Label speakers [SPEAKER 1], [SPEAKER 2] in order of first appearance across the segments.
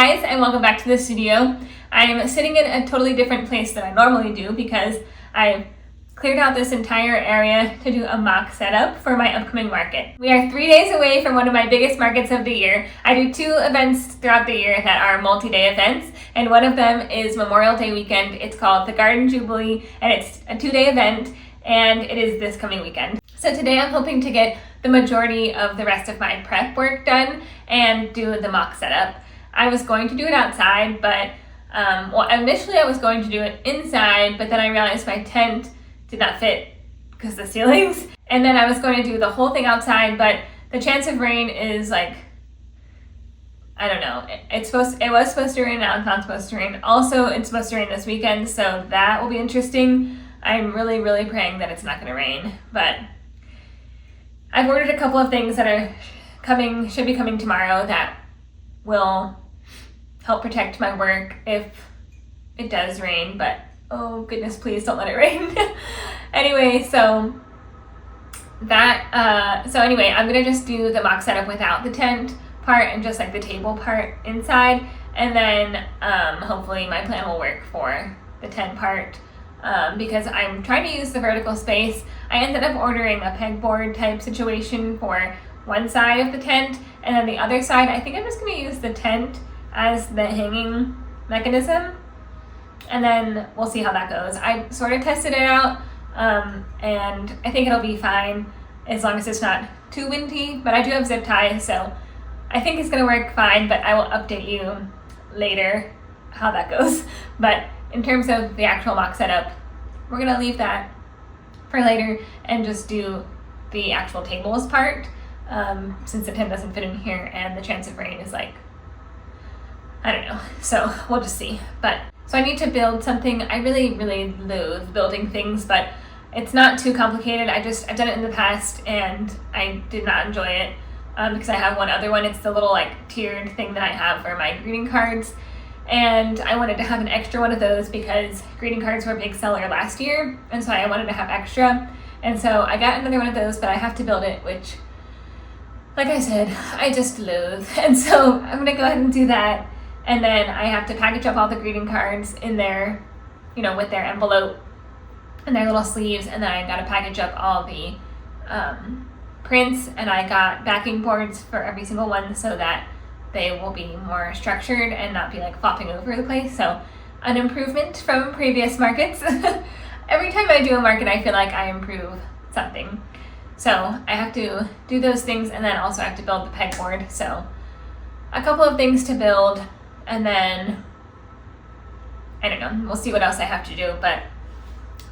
[SPEAKER 1] guys, and welcome back to the studio. I'm sitting in a totally different place than I normally do because I cleared out this entire area to do a mock setup for my upcoming market. We are 3 days away from one of my biggest markets of the year. I do 2 events throughout the year that are multi-day events, and one of them is Memorial Day weekend. It's called the Garden Jubilee, and it's a 2-day event, and it is this coming weekend. So today I'm hoping to get the majority of the rest of my prep work done and do the mock setup. I was going to do it outside, but initially I was going to do it inside, but then I realized my tent did not fit because of the ceilings. And then I was going to do the whole thing outside, but the chance of rain is like, I don't know. It was supposed to rain, now it's not supposed to rain. Also, it's supposed to rain this weekend, so that will be interesting. I'm really, really praying that it's not going to rain, but I've ordered a couple of things that are should be coming tomorrow that will help protect my work if it does rain, but oh goodness, please don't let it rain. Anyway, so anyway, I'm gonna just do the mock setup without the tent part and just like the table part inside, and then hopefully my plan will work for the tent part. Because I'm trying to use the vertical space. I ended up ordering a pegboard type situation for one side of the tent, and then the other side, I think I'm just going to use the tent as the hanging mechanism, and then we'll see how that goes. I sort of tested it out, and I think it'll be fine as long as it's not too windy, but I do have zip ties, so I think it's going to work fine, but I will update you later how that goes. But in terms of the actual mock setup, we're gonna leave that for later and just do the actual tables part, since the tent doesn't fit in here and the chance of rain is like, I don't know, so we'll just see. But so I need to build something. I really, really loathe building things, but it's not too complicated. I've done it in the past and I did not enjoy it, because I have one other one. It's the little like tiered thing that I have for my greeting cards. And I wanted to have an extra one of those because greeting cards were a big seller last year, and so I wanted to have extra. And so I got another one of those, but I have to build it, which, like I said, I just loathe. And so I'm gonna go ahead and do that. And then I have to package up all the greeting cards in there, you know, with their envelope and their little sleeves. And then I gotta package up all the prints, and I got backing boards for every single one so that they will be more structured and not be like flopping over the place. So an improvement from previous markets. Every time I do a market, I feel like I improve something. So I have to do those things, and then also I have to build the pegboard. So a couple of things to build, and then I don't know, we'll see what else I have to do, but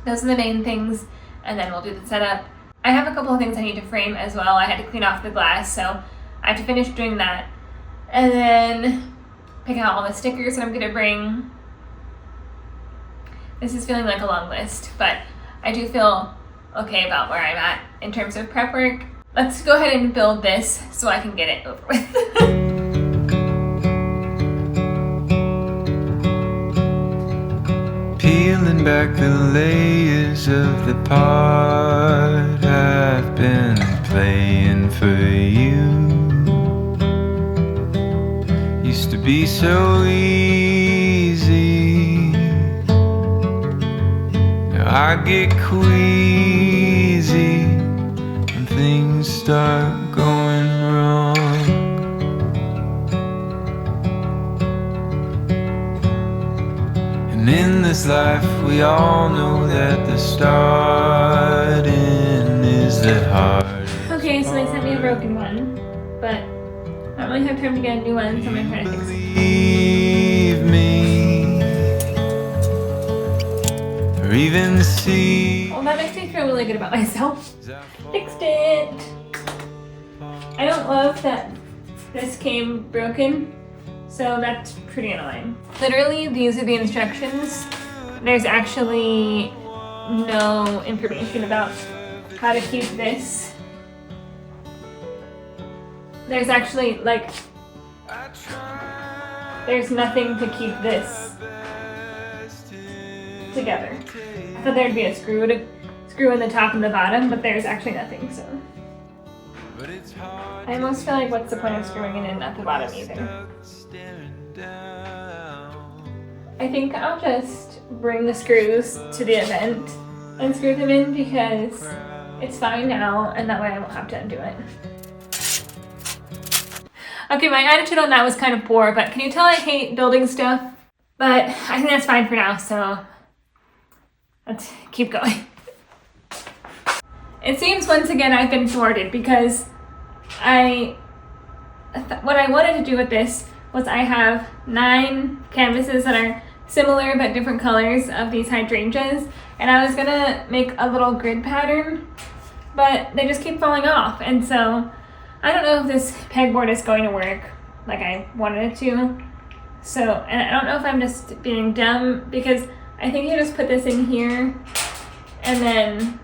[SPEAKER 1] those are the main things, and then we'll do the setup. I have a couple of things I need to frame as well. I had to clean off the glass, so I have to finish doing that. And then pick out all the stickers that I'm gonna bring. This is feeling like a long list, but I do feel okay about where I'm at in terms of prep work. Let's go ahead and build this so I can get it over with.
[SPEAKER 2] Peeling back the layers of the part I've been playing for you. Used to be so easy. Now I get queasy when things start going wrong. And in this life we all know that the starting is the hardest.
[SPEAKER 1] Okay, so they sent me a broken one, but I don't really have time to get a new one, so I'm gonna try to fix it.
[SPEAKER 2] Believe me, or even see.
[SPEAKER 1] Well, that makes me feel really good about myself. Fixed it. I don't love that this came broken, so that's pretty annoying. Literally, these are the instructions. There's actually no information about how to keep this. There's actually, like, there's nothing to keep this together. I thought there'd be a screw in the top and the bottom, but there's actually nothing, so. I almost feel like what's the point of screwing it in at the bottom either?
[SPEAKER 2] down.
[SPEAKER 1] I think I'll just bring the screws to the event and screw them in because it's fine now, and that way I won't have to undo it. Okay, my attitude on that was kind of poor, but can you tell I hate building stuff? But I think that's fine for now, so let's keep going. It seems once again I've been thwarted because what I wanted to do with this was I have 9 canvases that are similar but different colors of these hydrangeas, and I was gonna make a little grid pattern, but they just keep falling off, and so I don't know if this pegboard is going to work like I wanted it to. So, and I don't know if I'm just being dumb because I think you just put this in here and then,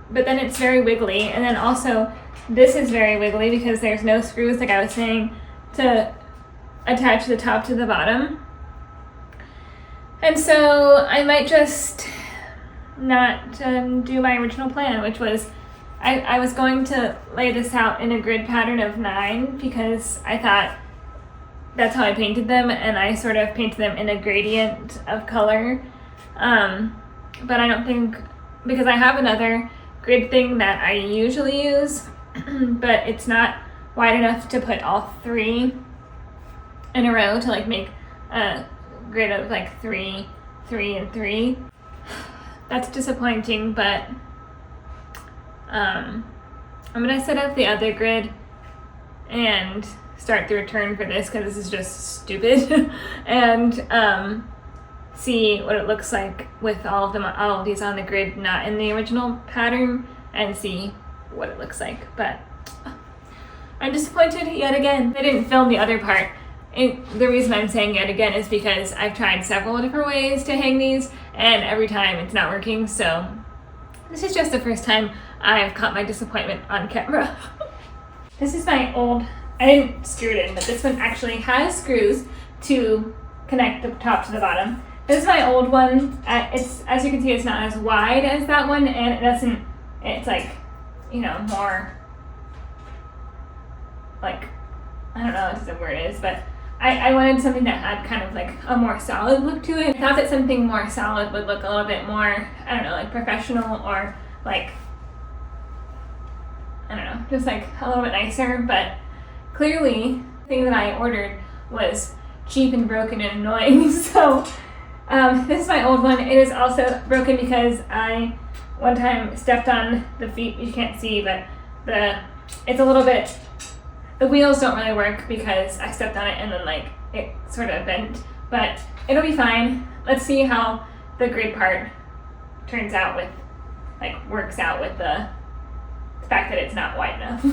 [SPEAKER 1] but then it's very wiggly, and then also this is very wiggly because there's no screws, like I was saying, to attach the top to the bottom. And so I might just not do my original plan, which was I was going to lay this out in a grid pattern of 9 because I thought that's how I painted them, and I sort of painted them in a gradient of color. But I don't think, because I have another grid thing that I usually use, but it's not wide enough to put all 3 in a row to like make a grid of like 3, 3, and 3. That's disappointing, but I'm gonna set up the other grid and start the return for this because this is just stupid and see what it looks like with all of these on the grid, not in the original pattern, and see what it looks like. But I'm disappointed yet again. I didn't film the other part. The reason I'm saying yet again is because I've tried several different ways to hang these, and every time it's not working, so this is just the first time I've caught my disappointment on camera. This is my old, I didn't screw it in, but this one actually has screws to connect the top to the bottom. This is my old one. It's, as you can see, it's not as wide as that one, and it doesn't, it's like, you know, more like, I don't know what the word is, but I wanted something that had kind of like a more solid look to it. I thought that something more solid would look a little bit more, I don't know, like professional, or like, I don't know, just like a little bit nicer. But clearly the thing that I ordered was cheap and broken and annoying. So this is my old one. It is also broken because I one time stepped on the feet. You can't see, but it's a little bit, the wheels don't really work because I stepped on it and then like it sort of bent, but it'll be fine. Let's see how the grid part turns out with, like, works out with the fact that it's not wide enough.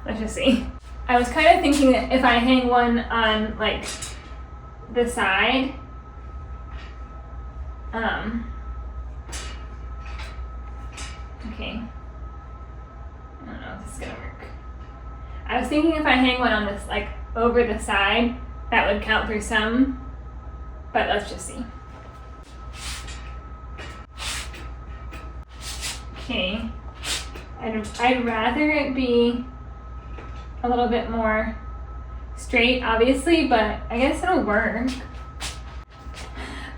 [SPEAKER 1] Let's just see. I was kind of thinking that if I hang one on like the side, okay, I don't know if this is gonna work. I was thinking if I hang one on this, like, over the side, that would count for some, but let's just see. Okay, I'd rather it be a little bit more straight, obviously, but I guess it'll work.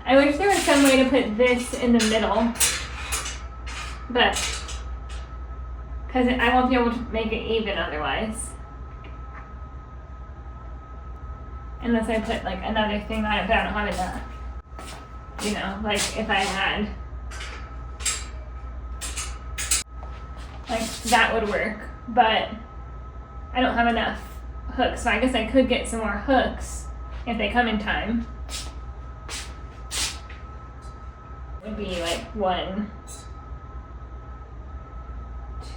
[SPEAKER 1] I wish there was some way to put this in the middle, but because I won't be able to make it even otherwise. Unless I put like another thing on it, but I don't have enough. You know, like if I had, like, that would work, but I don't have enough hooks, so I guess I could get some more hooks if they come in time. It would be like 1,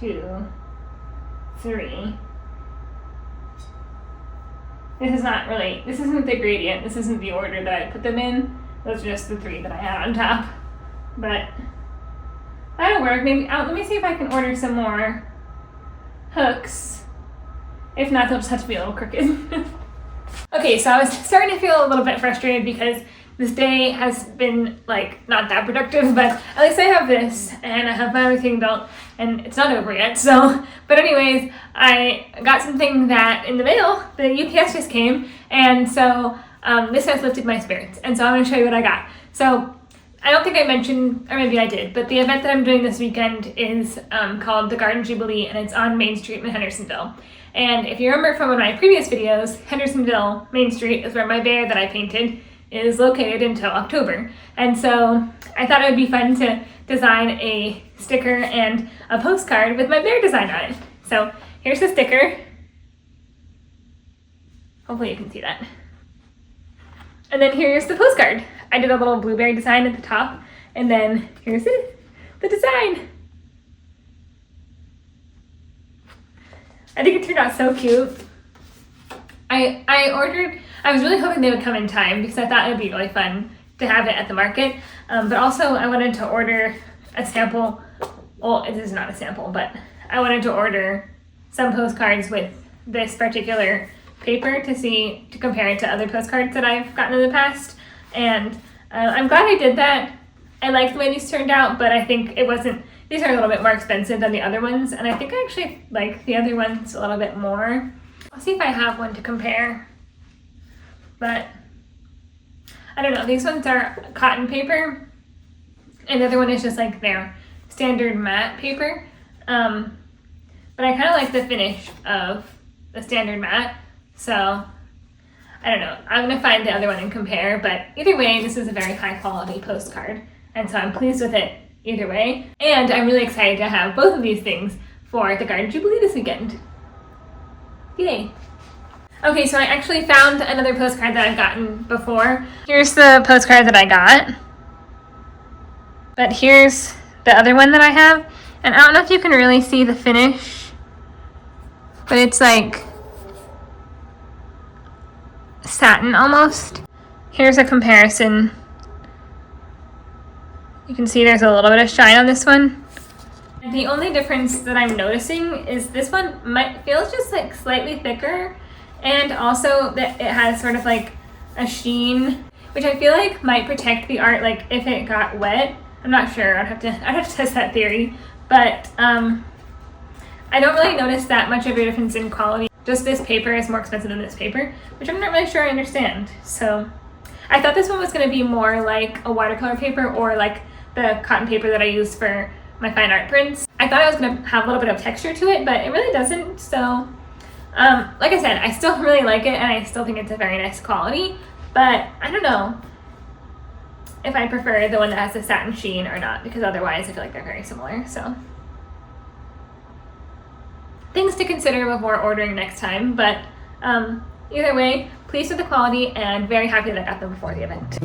[SPEAKER 1] 2, 3. This isn't the gradient, this isn't the order that I put them in. Those are just the 3 that I had on top. But that'll work. Maybe, let me see if I can order some more hooks. If not, they'll just have to be a little crooked. Okay, so I was starting to feel a little bit frustrated because this day has been, like, not that productive, but at least I have this, and I have my everything built, and it's not over yet, so, but anyways, I got something that in the mail, the UPS just came, and so this has lifted my spirits. And so I'm going to show you what I got. So I don't think I mentioned, or maybe I did, but the event that I'm doing this weekend is called the Garden Jubilee, and it's on Main Street in Hendersonville. And if you remember from one of my previous videos, Hendersonville Main Street is where my bear that I painted is located until October. And so I thought it would be fun to design a sticker and a postcard with my bear design on it. So here's the sticker. Hopefully you can see that. And then here's the postcard. I did a little blueberry design at the top, and then here's it, the design. I think it turned out so cute. I was really hoping they would come in time because I thought it would be really fun to have it at the market. But also I wanted to order a sample. Well, this is not a sample, but I wanted to order some postcards with this particular paper to compare it to other postcards that I've gotten in the past. And I'm glad I did that. I like the way these turned out, but I think these are a little bit more expensive than the other ones, and I think I actually like the other ones a little bit more. I'll see if I have one to compare, but I don't know. These ones are cotton paper, and the other one is just like their standard matte paper. But I kind of like the finish of the standard matte, so I don't know. I'm going to find the other one and compare, but either way, this is a very high quality postcard, and so I'm pleased with it either way. And I'm really excited to have both of these things for the Garden Jubilee this weekend. Yay. Okay, so I actually found another postcard that I've gotten before. Here's the postcard that I got. But here's the other one that I have. And I don't know if you can really see the finish, but it's like satin almost. Here's a comparison. You can see there's a little bit of shine on this one. The only difference that I'm noticing is this one feels just like slightly thicker, and also that it has sort of like a sheen, which I feel like might protect the art like if it got wet. I'm not sure. I'd have to test that theory, but I don't really notice that much of a difference in quality. Just this paper is more expensive than this paper, which I'm not really sure I understand. So I thought this one was going to be more like a watercolor paper or like the cotton paper that I used for my fine art prints. I thought I was going to have a little bit of texture to it, but it really doesn't. So like I said, I still really like it, and I still think it's a very nice quality, but I don't know if I prefer the one that has the satin sheen or not, because otherwise I feel like they're very similar. So things to consider before ordering next time, but either way, pleased with the quality and very happy that I got them before the event.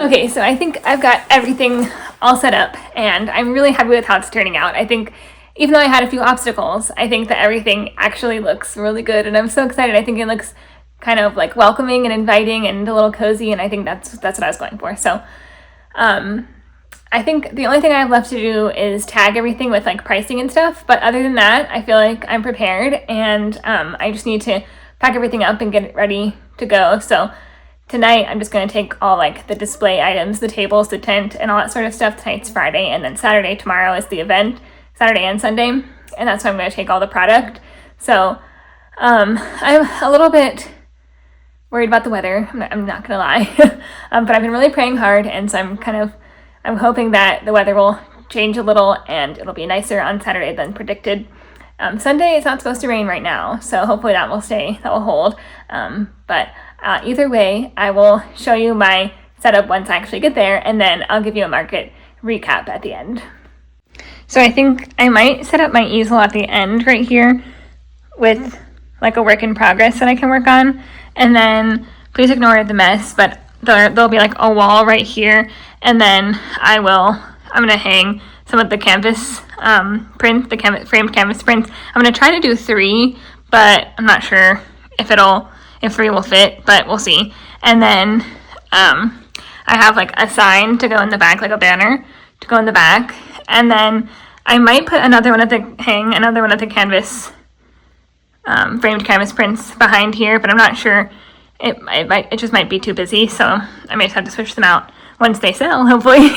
[SPEAKER 1] Okay, so I think I've got everything all set up, and I'm really happy with how it's turning out. I think even though I had a few obstacles, I think that everything actually looks really good, and I'm so excited. I think it looks kind of like welcoming and inviting and a little cozy, and I think that's what I was going for. So I think the only thing I have left to do is tag everything with like pricing and stuff, but other than that, I feel like I'm prepared, and I just need to pack everything up and get it ready to go. So tonight, I'm just going to take all like the display items, the tables, the tent, and all that sort of stuff. Tonight's Friday, and then Saturday, tomorrow is the event, Saturday and Sunday, and that's when I'm going to take all the product. So I'm a little bit worried about the weather. I'm not going to lie, but I've been really praying hard, and so I'm hoping that the weather will change a little and it'll be nicer on Saturday than predicted. Sunday, it's not supposed to rain right now, so hopefully that will hold. But either way, I will show you my setup once I actually get there, and then I'll give you a market recap at the end. So I think I might set up my easel at the end right here with like a work in progress that I can work on, and then please ignore the mess, but there'll be like a wall right here, and then I'm gonna hang some of the canvas prints, framed canvas prints. I'm gonna try to do 3, but I'm not sure if 3 will fit, but we'll see. And then I have like a sign to go in the back, like a banner to go in the back, and then I might put another one of the canvas framed canvas prints behind here, but I'm not sure. It just might be too busy, so I may just have to switch them out once they sell, hopefully.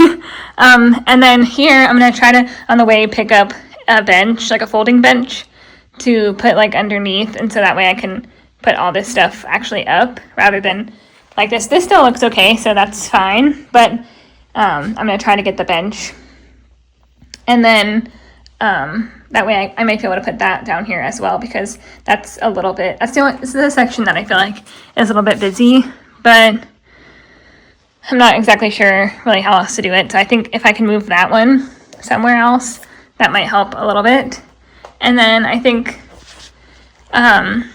[SPEAKER 1] And then here, I'm going to try to, on the way, pick up a bench, like a folding bench, to put like underneath, and so that way I can put all this stuff actually up, rather than like this. This still looks okay, so that's fine, but I'm going to try to get the bench. And then that way I might be able to put that down here as well, because that's a little bit, this is the section that I feel like is a little bit busy, but I'm not exactly sure really how else to do it. So I think if I can move that one somewhere else, that might help a little bit. And then I think I'm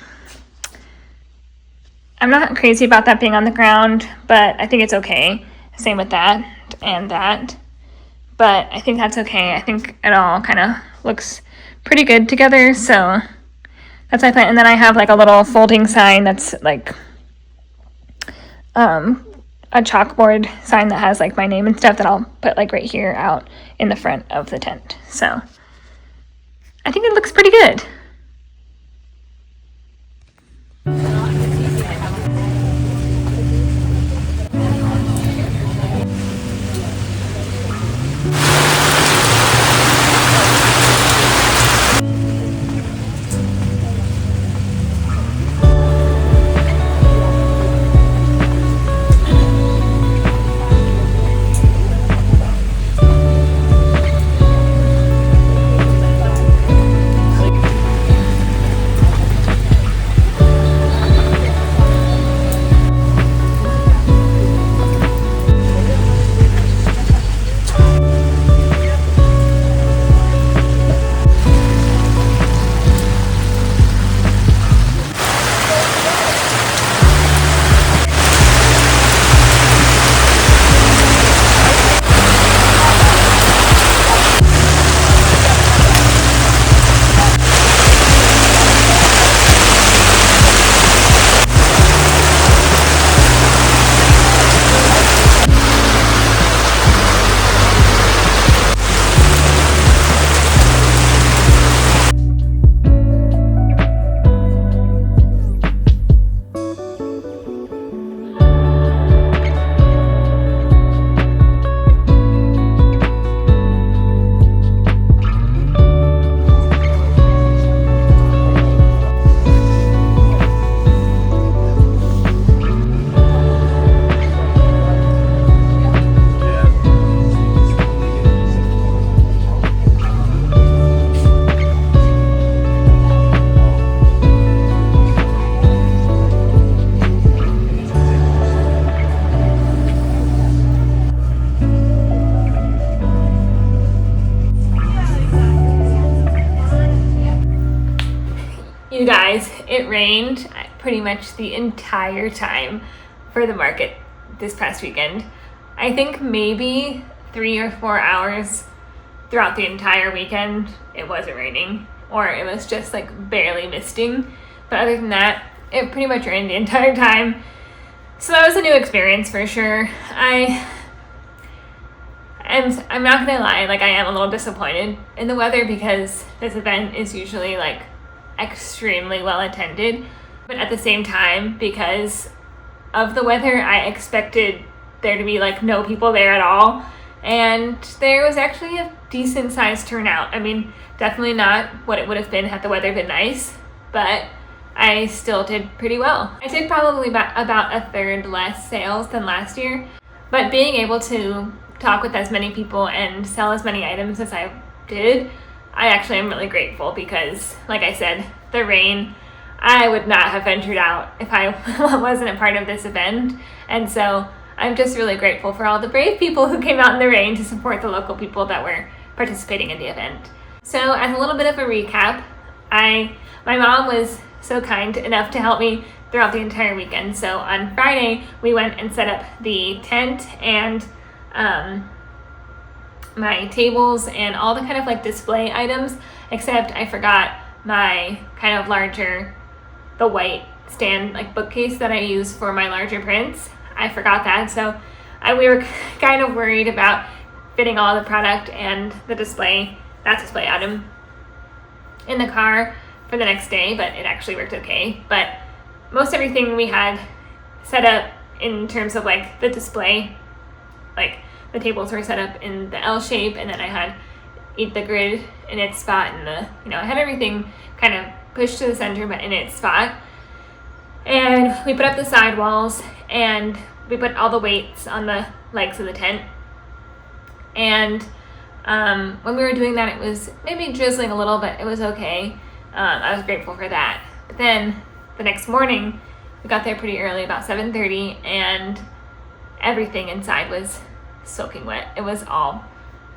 [SPEAKER 1] not crazy about that being on the ground, but I think it's okay. Same with that and that. But I think that's okay. I think it all kind of looks pretty good together. So that's my plan. And then I have like a little folding sign that's like a chalkboard sign that has like my name and stuff that I'll put like right here out in the front of the tent. So I think it looks pretty good. You guys, it rained pretty much the entire time for the market this past weekend. I think maybe 3 or 4 hours throughout the entire weekend it wasn't raining, or it was just like barely misting. But other than that, it pretty much rained the entire time. So that was a new experience for sure. I'm not gonna lie, like I am a little disappointed in the weather, because this event is usually like extremely well attended, but at the same time, because of the weather, I expected there to be like no people there at all, and there was actually a decent sized turnout. I mean, definitely not what it would have been had the weather been nice, but I still did pretty well. I did probably about a third less sales than last year, but being able to talk with as many people and sell as many items as I did, I actually am really grateful, because like I said, the rain, I would not have ventured out if I wasn't a part of this event. And so I'm just really grateful for all the brave people who came out in the rain to support the local people that were participating in the event. So as a little bit of a recap, my mom was so kind enough to help me throughout the entire weekend. So on Friday, we went and set up the tent and my tables and all the kind of like display items, except I forgot my kind of larger, the white stand like bookcase that I use for my larger prints. I forgot that, so we were kind of worried about fitting all the product and that display item in the car for the next day, but it actually worked okay. But most everything we had set up in terms of like the display, like the tables were set up in the L shape, and then I had the grid in its spot, and I had everything kind of pushed to the center but in its spot. And we put up the side walls, and we put all the weights on the legs of the tent, And when we were doing that, it was maybe drizzling a little, but it was okay. I was grateful for that. But then the next morning, we got there pretty early, about 7:30, and everything inside was soaking wet. It was all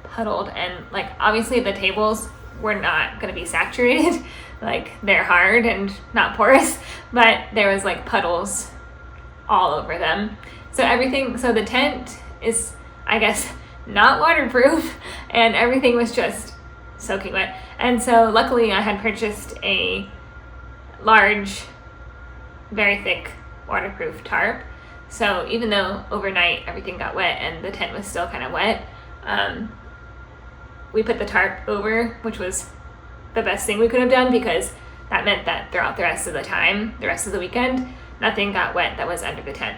[SPEAKER 1] puddled, and like obviously the tables were not going to be saturated. Like they're hard and not porous, but there was like puddles all over them. So the tent is, I guess, not waterproof, and everything was just soaking wet. And so luckily I had purchased a large, very thick waterproof tarp. So even though overnight everything got wet and the tent was still kind of wet, we put the tarp over, which was the best thing we could have done, because that meant that throughout the rest of the weekend, nothing got wet that was under the tent.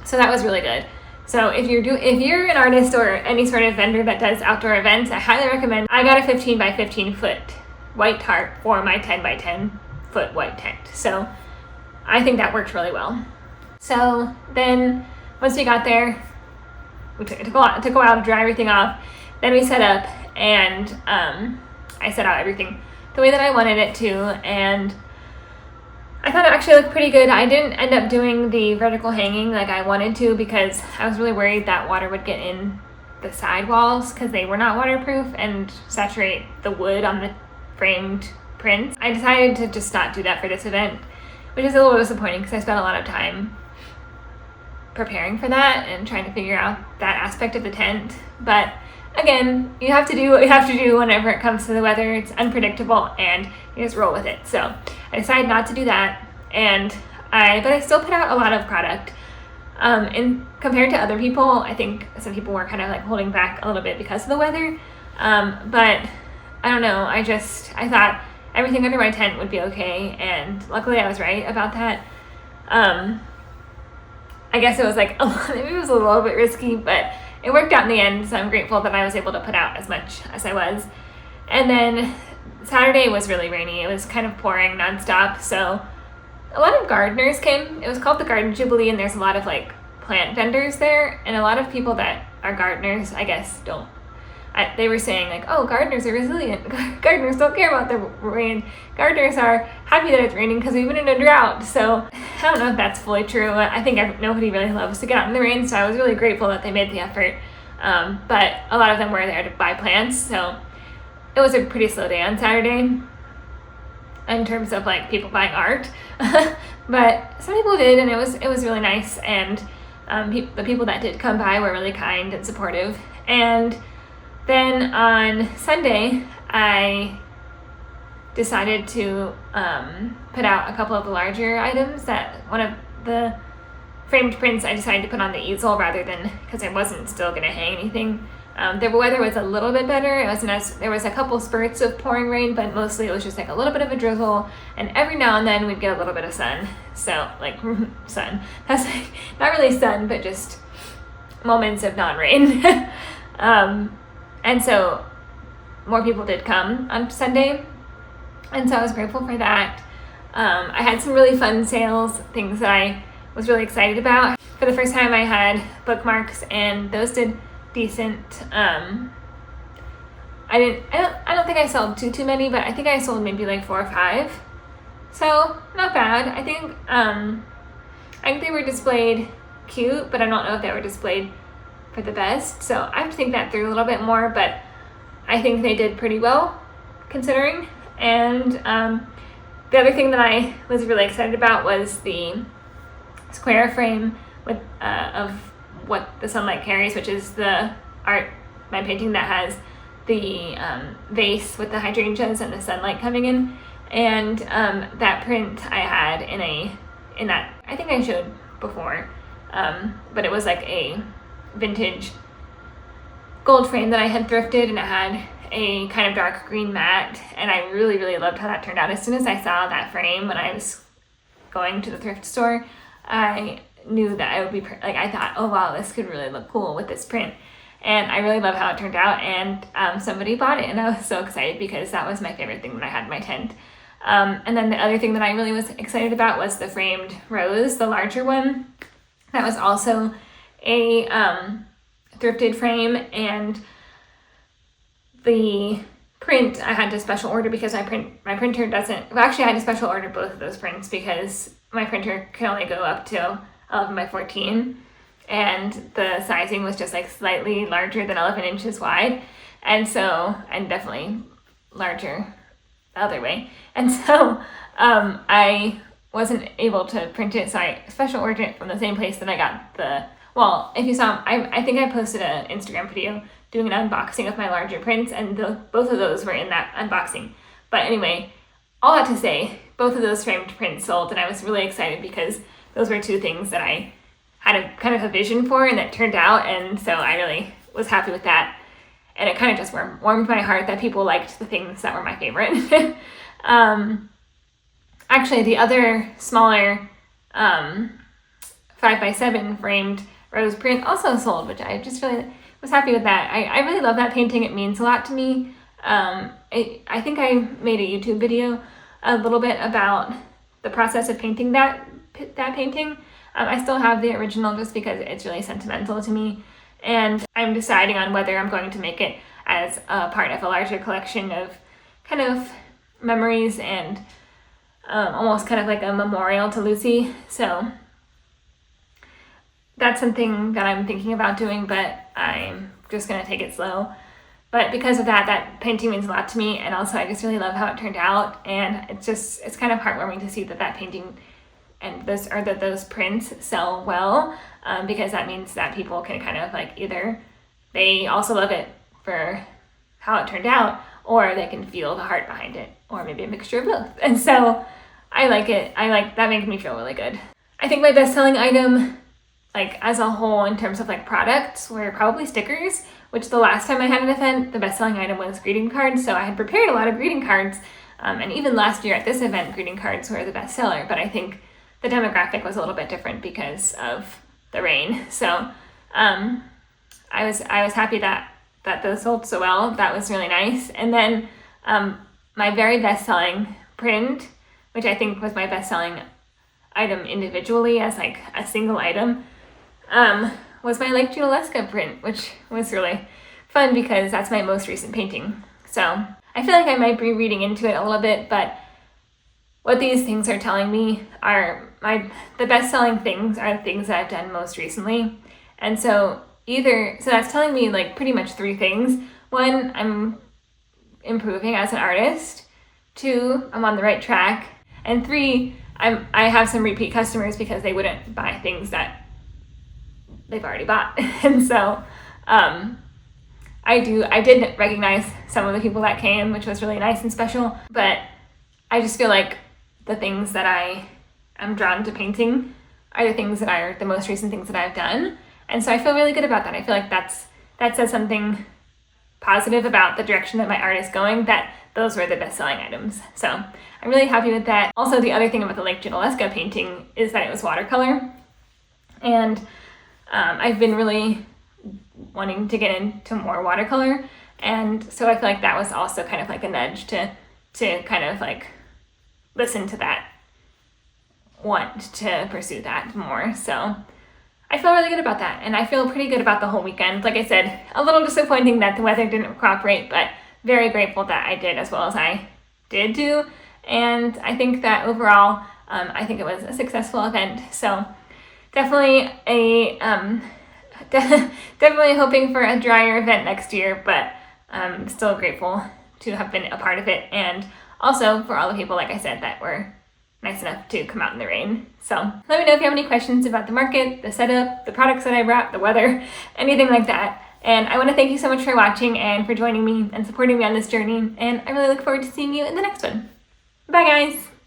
[SPEAKER 1] So that was really good. So if you're an artist or any sort of vendor that does outdoor events, I highly recommend. I got a 15 by 15 foot white tarp for my 10 by 10 foot white tent. So I think that worked really well. So then once we got there, it took a while to dry everything off. Then we set up, and I set out everything the way that I wanted it to, and I thought it actually looked pretty good. I didn't end up doing the vertical hanging like I wanted to, because I was really worried that water would get in the side walls because they were not waterproof and saturate the wood on the framed prints. I decided to just not do that for this event, which is a little disappointing because I spent a lot of time preparing for that and trying to figure out that aspect of the tent. But again, you have to do what you have to do whenever it comes to the weather. It's unpredictable and you just roll with it. So I decided not to do that, but I still put out a lot of product. And compared to other people, I think some people were kind of like holding back a little bit because of the weather. But I don't know, I thought everything under my tent would be okay, and luckily I was right about that. I guess it was like, maybe it was a little bit risky, but it worked out in the end, so I'm grateful that I was able to put out as much as I was. And then Saturday was really rainy. It was kind of pouring nonstop, so a lot of gardeners came. It was called the Garden Jubilee, and there's a lot of like plant vendors there, and a lot of people that are gardeners, I guess, they were saying like, oh, gardeners are resilient. Gardeners don't care about the rain. Gardeners are happy that it's raining because we've been in a drought. So I don't know if that's fully true. I think nobody really loves to get out in the rain, so I was really grateful that they made the effort. But a lot of them were there to buy plants, so it was a pretty slow day on Saturday in terms of like people buying art. But some people did, and it was really nice. And the people that did come by were really kind and supportive. And then on Sunday, I decided to put out a couple of the larger items. That one of the framed prints I decided to put on the easel rather than, because I wasn't still going to hang anything. The weather was a little bit better. There was a couple spurts of pouring rain, but mostly it was just like a little bit of a drizzle, and every now and then we'd get a little bit of sun. So like sun. That's like not really sun, but just moments of non-rain. And so more people did come on Sunday, and so I was grateful for that. I had some really fun sales, things that I was really excited about. For the first time I had bookmarks, and those did decent. I don't think I sold too many, but I think I sold maybe like 4 or 5. So not bad. I think they were displayed cute, but I don't know if they were displayed for the best. So I have to think that through a little be more, but I think they did pretty well considering. And the other thing that I was really excited about was the square frame with of What the Sunlight Carries, which is my painting that has the vase with the hydrangeas and the sunlight coming in. And that print I had in that, I think I showed before, but it was like a vintage gold frame that I had thrifted, and it had a kind of dark green mat, and I really, really loved how that turned out. As soon as I saw that frame when I was going to the thrift store, I knew that I would be, I thought, oh wow, this could really look cool with this print. And I really love how it turned out, and somebody bought it, and I was so excited because that was my favorite thing that I had in my tent. And then the other thing that I really was excited about was the framed rose, the larger one. That was also a thrifted frame, and the print I had to special order because my printer doesn't, well, actually I had to special order both of those prints because my printer can only go up to 11 by 14, and the sizing was just like slightly larger than 11 inches wide, and definitely larger the other way, and so I wasn't able to print it, so I special ordered it from the same place that I got the, well, if you saw, I think I posted an Instagram video doing an unboxing of my larger prints, and both of those were in that unboxing. But anyway, all that to say, both of those framed prints sold, and I was really excited because those were two things that I had a kind of a vision for, and that turned out, and so I really was happy with that. And it kind of just warmed my heart that people liked the things that were my favorite. Actually, the other smaller 5x7 framed rose print also sold, which I just really was happy with that. I really love that painting. It means a lot to me. I think I made a YouTube video a little bit about the process of painting that painting. I still have the original just because it's really sentimental to me, and I'm deciding on whether I'm going to make it as a part of a larger collection of kind of memories and almost kind of like a memorial to Lucy. So that's something that I'm thinking about doing, but I'm just going to take it slow. But because of that painting means a lot to me, and also I just really love how it turned out, and it's kind of heartwarming to see that painting and those prints sell well, because that means that people can kind of like either they also love it for how it turned out, or they can feel the heart behind it, or maybe a mixture of both. And so I like it. That makes me feel really good. I think my best-selling item, like as a whole in terms of like products, were probably stickers, which the last time I had an event, the best-selling item was greeting cards. So I had prepared a lot of greeting cards, and even last year at this event, greeting cards were the best seller, but I think the demographic was a little bit different because of the rain. So I was happy that those sold so well. That was really nice. And then my very best-selling print, which I think was my best-selling item individually as like a single item, was my Lake Junaluska print, which was really fun because that's my most recent painting. So I feel like I might be reading into it a little bit, but what these things are telling me are the best-selling things are the things that I've done most recently. And so that's telling me like pretty much three things. One, I'm improving as an artist. Two, I'm on the right track. And three, I have some repeat customers because they wouldn't buy things that they've already bought. And so I did recognize some of the people that came, which was really nice and special, but I just feel like the things that I am drawn to painting are the things that are the most recent things that I've done. And so I feel really good about that. I feel like that says something positive about the direction that my art is going, that those were the best-selling items. So I'm really happy with that. Also, the other thing about the Lake Junaluska painting is that it was watercolor. And I've been really wanting to get into more watercolor. And so I feel like that was also kind of like a nudge to kind of like listen to that, want to pursue that more. So I feel really good about that. And I feel pretty good about the whole weekend. Like I said, a little disappointing that the weather didn't cooperate, but very grateful that I did as well as I did do. And I think that overall, I think it was a successful event. So definitely definitely hoping for a drier event next year, but still grateful to have been a part of it. And also for all the people, like I said, that were nice enough to come out in the rain. So let me know if you have any questions about the market, the setup, the products that I brought, the weather, anything like that. And I want to thank you so much for watching and for joining me and supporting me on this journey. And I really look forward to seeing you in the next one. Bye, guys.